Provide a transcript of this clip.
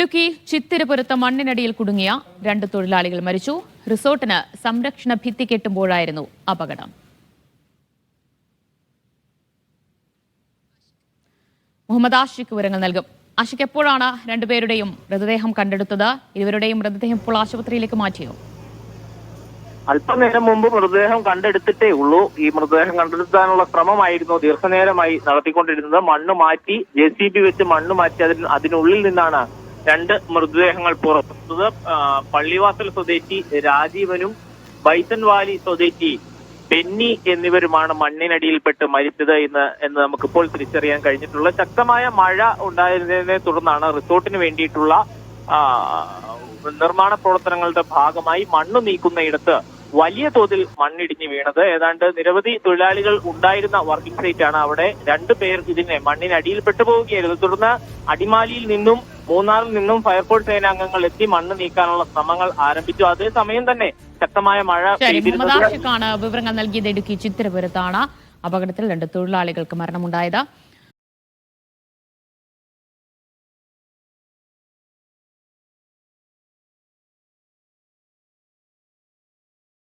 ഇടുക്കി ചിത്തിരപുരത്ത് മണ്ണിനടിയിൽ കുടുങ്ങിയ 2 തൊഴിലാളികൾ മരിച്ചു. റിസോർട്ടിന് സംരക്ഷണ ഭിത്തി കെട്ടുമ്പോഴായിരുന്നു അപകടം. മുഹമ്മദ് ആഷിഖ് വിവരങ്ങൾ നൽകും. ആഷിഖ്, എപ്പോഴാണ് രണ്ടുപേരുടെയും മൃതദേഹം കണ്ടെടുത്തത്? ഇരുവരുടെയും മൃതദേഹം ഇപ്പോൾ ആശുപത്രിയിലേക്ക് മാറ്റിയോ? അല്പനേരം മുമ്പ് മൃതദേഹം കണ്ടെടുത്തിട്ടേ ഉള്ളൂ. ഈ മൃതദേഹം കണ്ടെടുക്കാനുള്ള ശ്രമമായിരുന്നു ദീർഘനേരമായി നടത്തിക്കൊണ്ടിരുന്നത്. മണ്ണ് മാറ്റി, JCB വെച്ച് മണ്ണ് മാറ്റി അതിനുള്ളിൽ നിന്നാണ് 2 മൃതദേഹങ്ങൾ പുറപ്പെട്ടത്. പള്ളിവാസൽ സ്വദേശി രാജീവനും ബൈസൺ വാലി സ്വദേശി ബെന്നി എന്നിവരുമാണ് മണ്ണിനടിയിൽപ്പെട്ട് മരിച്ചത് എന്ന് നമുക്കിപ്പോൾ തിരിച്ചറിയാൻ കഴിഞ്ഞിട്ടുള്ളത്. ശക്തമായ മഴ ഉണ്ടായതിനെ തുടർന്നാണ് റിസോർട്ടിന് വേണ്ടിയിട്ടുള്ള നിർമ്മാണ പ്രവർത്തനങ്ങളുടെ ഭാഗമായി മണ്ണ് നീക്കുന്നയിടത്ത് വലിയ തോതിൽ മണ്ണിടിഞ്ഞ് വീണത്. ഏതാണ്ട് നിരവധി തൊഴിലാളികൾ ഉണ്ടായിരുന്ന വർക്കിംഗ് സൈറ്റ് ആണ്. അവിടെ 2 പേർ ഇതിനെ മണ്ണിനടിയിൽ പെട്ടുപോവുകയായിരുന്നു. തുടർന്ന് അടിമാലിയിൽ നിന്നും മൂന്നാറിൽ നിന്നും ഫയർഫോഴ്സ് സേനാംഗങ്ങൾ എത്തി മണ്ണ് നീക്കാനുള്ള ശ്രമങ്ങൾ ആരംഭിച്ചു. അതേസമയം തന്നെ ശക്തമായ മഴ വിവരങ്ങൾ നൽകിയത്. ഇടുക്കി ചിത്തിരപുരത്താണ് അപകടത്തിൽ 2 തൊഴിലാളികൾക്ക് മരണമുണ്ടായത്.